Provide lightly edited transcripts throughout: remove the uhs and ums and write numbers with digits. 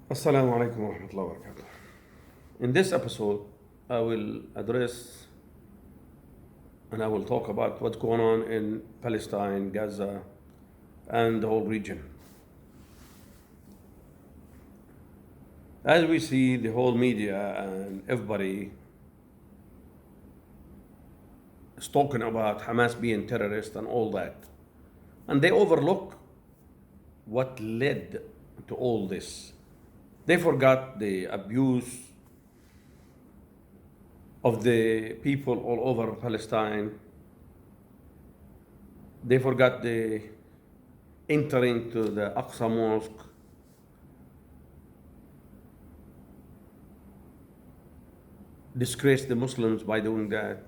Assalamu alaikum wa rahmatullahi wa barakatuh. In this episode, I will address and I will talk about what's going on in Palestine, Gaza, and the whole region. As we see, the whole media and everybody is talking about Hamas being terrorist and all that. And they overlook what led to all this. They forgot the abuse of the people all over Palestine. They forgot the entering to the Aqsa Mosque. Disgraced the Muslims by doing that.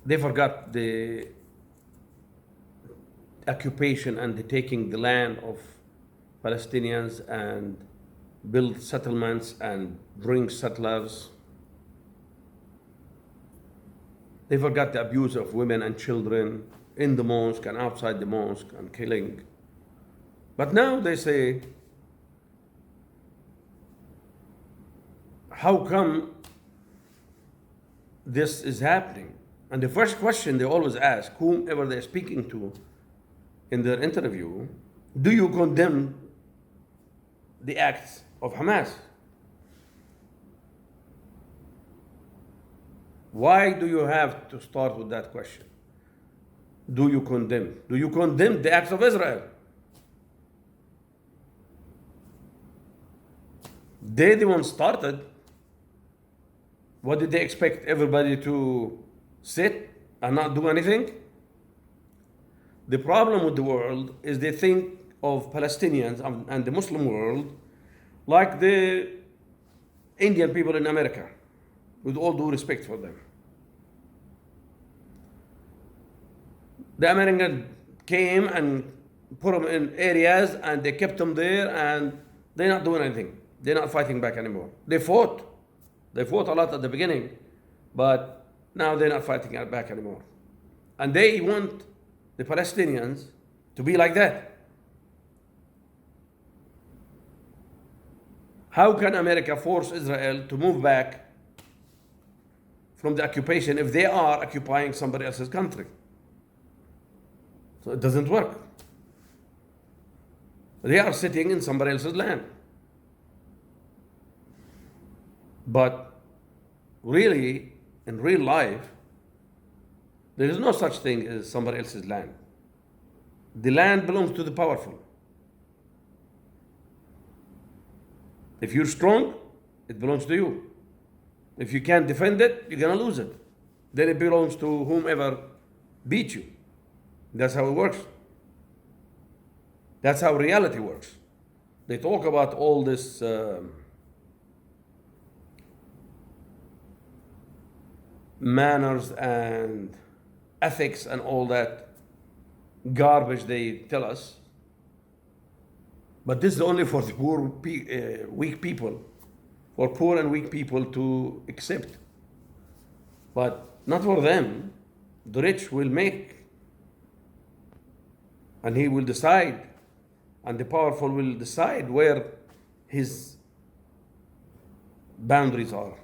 They forgot the occupation and the taking the land of Palestinians and build settlements and bring settlers. They forgot the abuse of women and children in the mosque and outside the mosque and killing. But now they say, how come this is happening? And the first question they always ask, whomever they're speaking to in their interview, do you condemn the acts of Hamas? Why do you have to start with that question? Do you condemn? Do you condemn the acts of Israel? They the one started. What did they expect everybody to sit and not do anything? The problem with the world is they think of Palestinians and the Muslim world like the Indian people in America, with all due respect for them. The Americans came and put them in areas and they kept them there and they're not doing anything. They're not fighting back anymore. They fought. They fought a lot at the beginning, but now they're not fighting back anymore. And they want the Palestinians to be like that. How can America force Israel to move back from the occupation if they are occupying somebody else's country? So it doesn't work. They are sitting in somebody else's land. But really, in real life, there is no such thing as somebody else's land. The land belongs to the powerful. If you're strong, it belongs to you. If you can't defend it, you're gonna lose it. Then it belongs to whomever beat you. That's how it works. That's how reality works. They talk about all this manners and ethics and all that garbage they tell us. But this is only for the poor, weak people, for poor and weak people to accept. But not for them. The rich will make, and he will decide, and the powerful will decide where his boundaries are.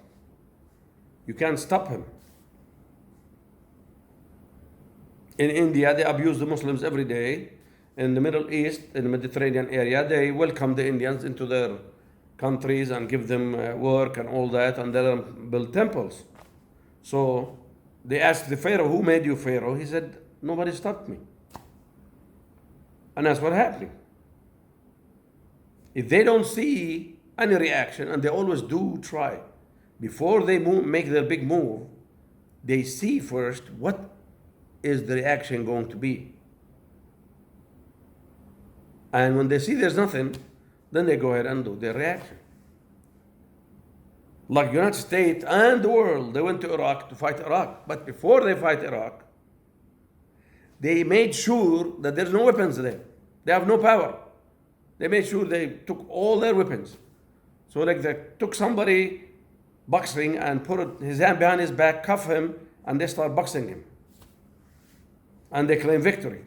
You can't stop him. In India, they abuse the Muslims every day. In the Middle East, in the Mediterranean area, they welcome the Indians into their countries and give them work and all that, and they build temples. So they asked the Pharaoh, who made you Pharaoh? He said, nobody stopped me. And that's what happened. If they don't see any reaction, and they always do try, before they make their big move, they see first what is the reaction going to be. And when they see there's nothing, then they go ahead and do their reaction. Like United States and the world, they went to Iraq to fight Iraq. But before they fight Iraq, they made sure that there's no weapons there. They have no power. They made sure they took all their weapons. So like they took somebody boxing and put his hand behind his back, cuff him, and they start boxing him. And they claim victory.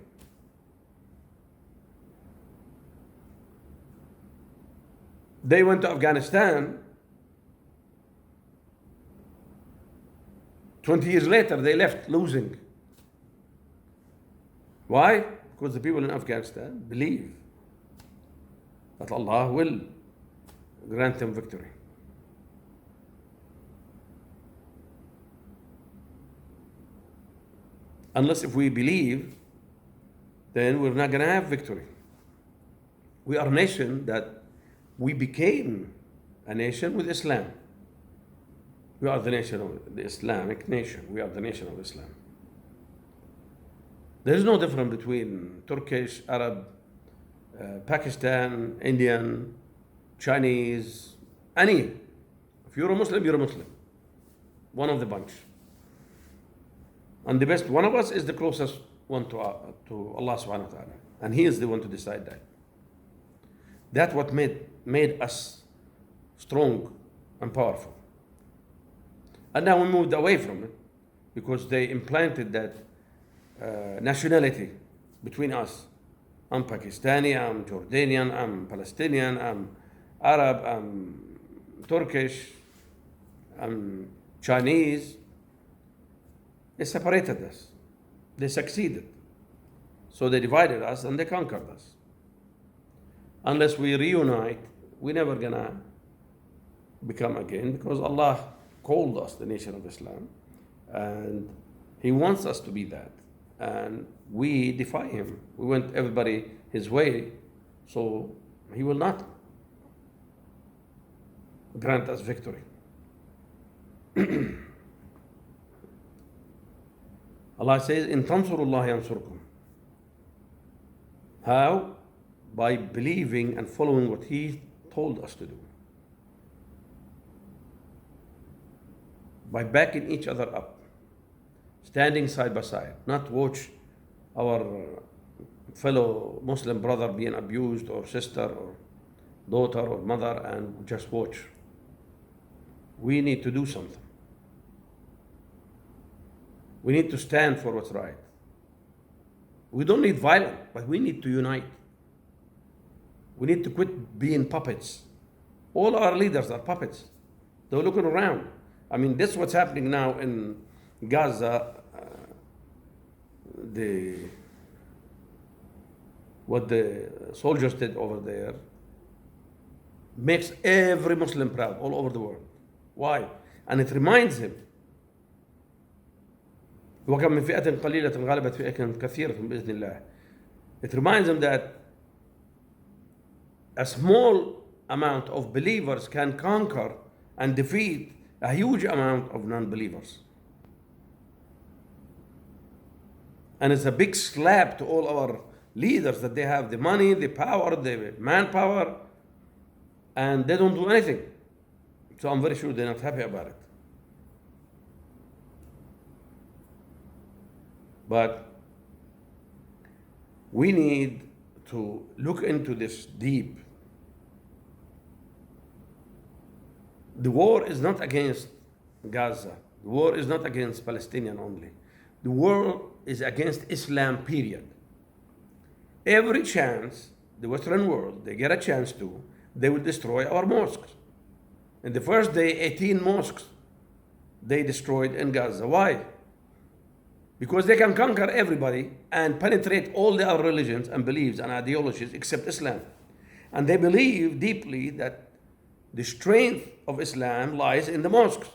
They went to Afghanistan. 20 years later, they left losing. Why? Because the people in Afghanistan believe that Allah will grant them victory. Unless if we believe, then we're not going to have victory. We are a nation that we became a nation with Islam. We are the nation of the Islamic nation. We are the nation of Islam. There is no difference between Turkish, Arab, Pakistan, Indian, Chinese, any. If you're a Muslim, you're a Muslim. One of the bunch. And the best one of us is the closest one to Allah subhanahu wa ta'ala. And He is the one to decide that. That's what made us strong and powerful. And now we moved away from it because they implanted that nationality between us. I'm Pakistani, I'm Jordanian, I'm Palestinian, I'm Arab, I'm Turkish, I'm Chinese. They separated us. They succeeded. So they divided us and they conquered us. Unless we reunite, we're never gonna become again, because Allah called us the nation of Islam and He wants us to be that. And we defy Him. We went everybody his way, so He will not grant us victory. Allah says, "In tansurullah yansurkum." How? By believing and following what He told us to do. By backing each other up, standing side by side, not watch our fellow Muslim brother being abused, or sister or daughter or mother, and just watch. We need to do something. We need to stand for what's right. We don't need violence, but we need to unite. We need to quit being puppets. All our leaders are puppets. They're looking around. I mean, this is what's happening now in Gaza. What the soldiers did over there makes every Muslim proud all over the world. Why? And it reminds him, وكم من فئة قليلة غلبت فئة كثيرة بإذن الله. It reminds him that a small amount of believers can conquer and defeat a huge amount of non-believers. And it's a big slap to all our leaders that they have the money, the power, the manpower, and they don't do anything. So I'm very sure they're not happy about it. But we need to look into this deep. The war is not against Gaza. The war is not against Palestinian only. The war is against Islam, period. Every chance the Western world, they get a chance to, they will destroy our mosques. In the first day, 18 mosques they destroyed in Gaza. Why? Because they can conquer everybody and penetrate all the other religions and beliefs and ideologies except Islam. And they believe deeply that the strength of Islam lies in the mosques.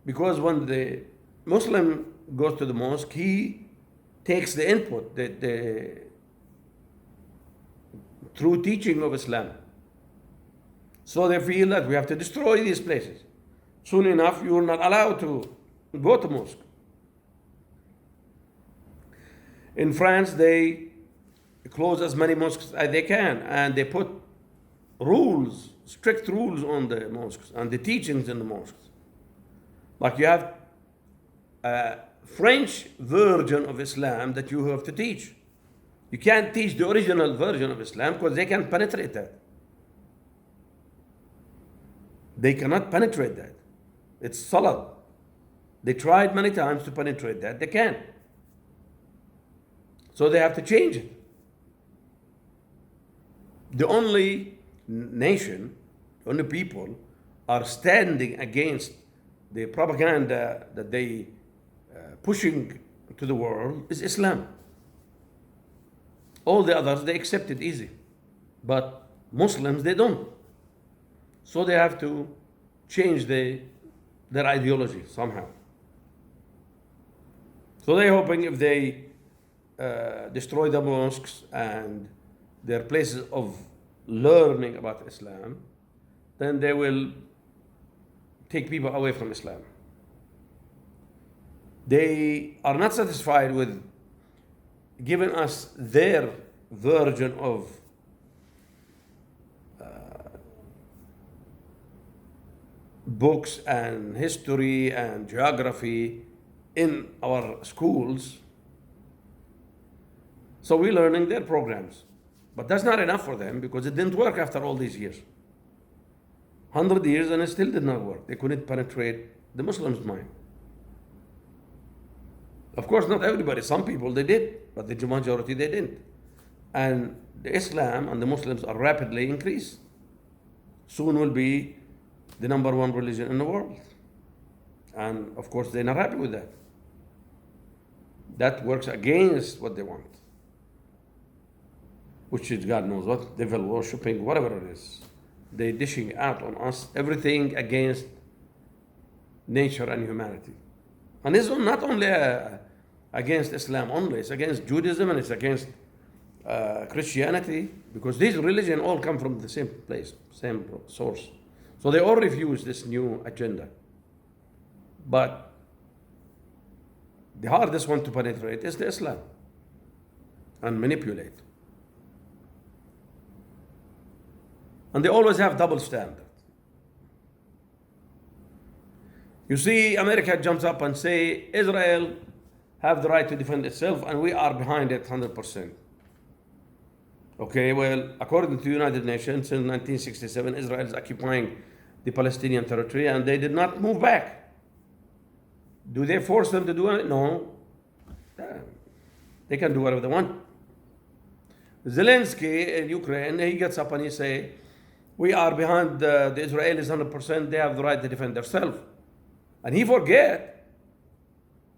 Because when the Muslim goes to the mosque, he takes the input, the true teaching of Islam. So they feel that we have to destroy these places. Soon enough, you are not allowed to go to mosque. In France, they close as many mosques as they can, and they put rules, strict rules on the mosques and the teachings in the mosques. Like you have a French version of Islam that you have to teach. You can't teach the original version of Islam because they can penetrate that. They cannot penetrate that. It's solid. They tried many times to penetrate that. They can't. So they have to change it. The only nation, the only people are standing against the propaganda that they pushing to the world is Islam. All the others, they accept it easy. But Muslims, they don't. So they have to change their ideology somehow. So they're hoping if they destroy the mosques and their places of learning about Islam, then they will take people away from Islam. They are not satisfied with giving us their version of books and history and geography in our schools. So we're learning their programs. But that's not enough for them because it didn't work after all these years. 100 years and it still did not work. They couldn't penetrate the Muslims' mind. Of course, not everybody. Some people they did, but the majority they didn't. And the Islam and the Muslims are rapidly increased. Soon will be the #1 religion in the world. And of course, they're not happy with that. That works against what they want, which is God knows what, devil worshipping, whatever it is. They're dishing out on us everything against nature and humanity. And it's not only against Islam only, it's against Judaism and it's against Christianity, because these religions all come from the same place, same source. So they all refuse this new agenda. But the hardest one to penetrate is the Islam and manipulate. And they always have double standard. You see, America jumps up and say, Israel have the right to defend itself and we are behind it 100%. Okay, well, according to the United Nations, since 1967, Israel is occupying the Palestinian territory and they did not move back. Do they force them to do it? No. They can do whatever they want. Zelensky in Ukraine, he gets up and he say, we are behind the Israelis 100%, they have the right to defend themselves. And he forget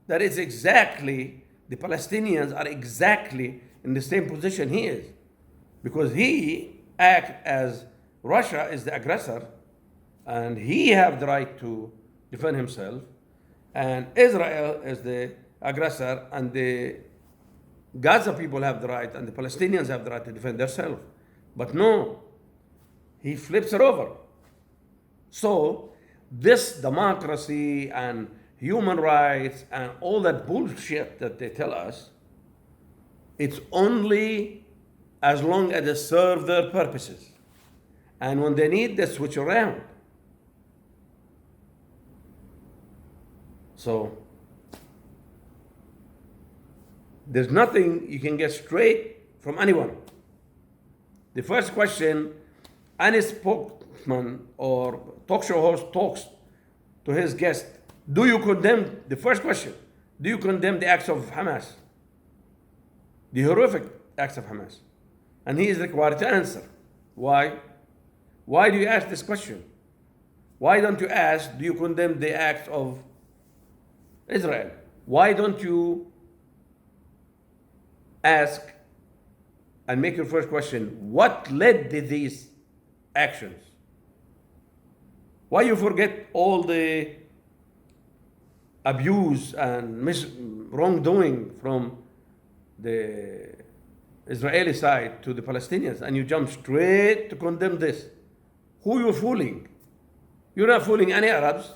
that it's exactly, the Palestinians are exactly in the same position he is. Because he act as Russia is the aggressor and he have the right to defend himself, and Israel is the aggressor and the Gaza people have the right and the Palestinians have the right to defend themselves. But no, he flips it over. So this democracy and human rights and all that bullshit that they tell us, it's only as long as they serve their purposes. And when they need, they switch around. So there's nothing you can get straight from anyone. The first question any spokesman or talk show host talks to his guest, do you condemn, the first question, do you condemn the acts of Hamas? The horrific acts of Hamas? And he is required to answer. Why? Why do you ask this question? Why don't you ask, do you condemn the acts of Israel? Why don't you ask and make your first question, what led to these actions? Why you forget all the abuse and wrongdoing from the Israeli side to the Palestinians and you jump straight to condemn this? Who you fooling? You're not fooling any Arabs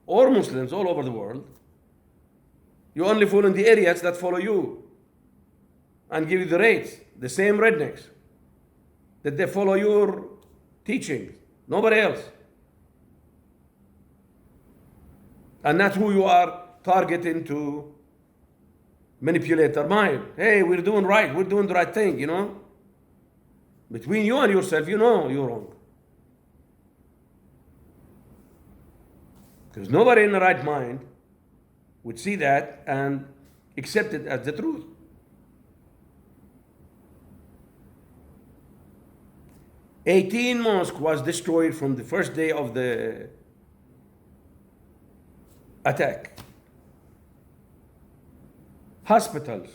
or Muslims all over the world. You're only fooling the idiots that follow you and give you the rates, the same rednecks that they follow your teachings, nobody else. And that's who you are targeting to manipulate their mind. Hey, we're doing right, we're doing the right thing, you know? Between you and yourself, you know you're wrong. Because nobody in the right mind would see that and accept it as the truth. 18 mosques was destroyed from the first day of the attack. Hospitals,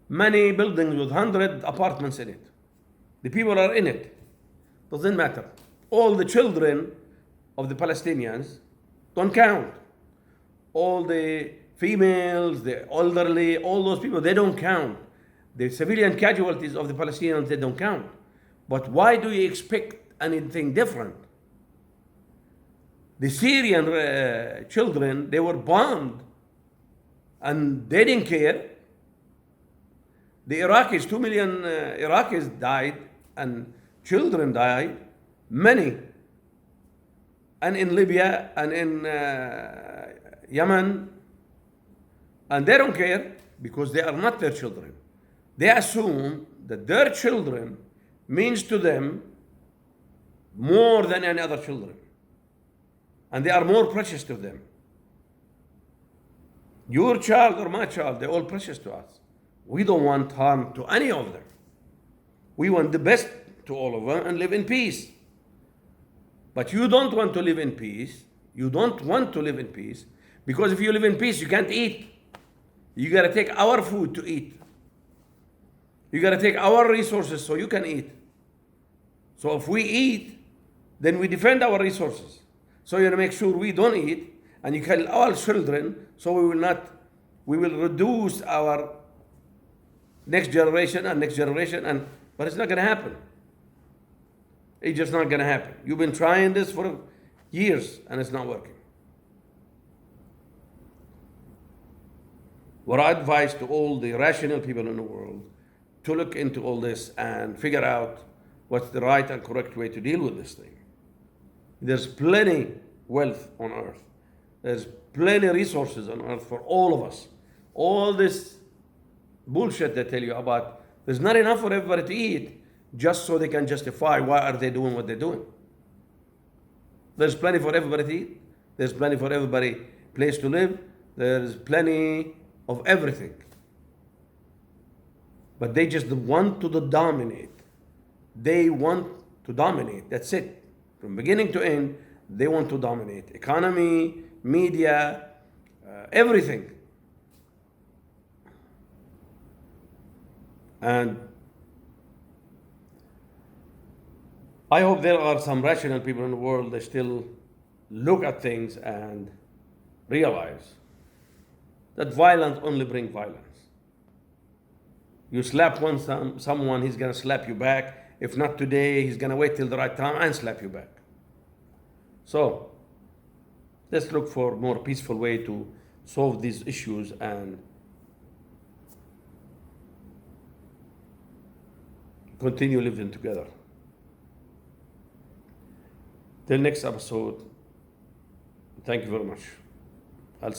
many buildings with 100 apartments in it. The people are in it. Doesn't matter. All the children of the Palestinians don't count. All the females, the elderly, all those people, they don't count. The civilian casualties of the Palestinians, they don't count. But why do you expect anything different? The Syrian children, they were bombed and they didn't care. The Iraqis, 2 million Iraqis died and children died, many. And in Libya and in Yemen, and they don't care because they are not their children. They assume that their children means to them more than any other children. And they are more precious to them. Your child or my child, they're all precious to us. We don't want harm to any of them. We want the best to all of them and live in peace. But you don't want to live in peace. You don't want to live in peace because if you live in peace, you can't eat. You got to take our food to eat. You got to take our resources so you can eat. So if we eat, then we defend our resources. So you got to make sure we don't eat and you kill our children so we will reduce our next generation, but it's not going to happen. It's just not going to happen. You've been trying this for years and it's not working. What I advise to all the rational people in the world to look into all this and figure out what's the right and correct way to deal with this thing. There's plenty wealth on earth. There's plenty resources on earth for all of us. All this bullshit they tell you about, there's not enough for everybody to eat just so they can justify why are they doing what they're doing. There's plenty for everybody to eat. There's plenty for everybody place to live. There's plenty of everything. But they just want to dominate. They want to dominate. That's it. From beginning to end, they want to dominate. Economy, media, everything. And I hope there are some rational people in the world that still look at things and realize that violence only brings violence. You slap someone, he's going to slap you back. If not today, he's going to wait till the right time and slap you back. So let's look for a more peaceful way to solve these issues and continue living together. Till next episode, thank you very much.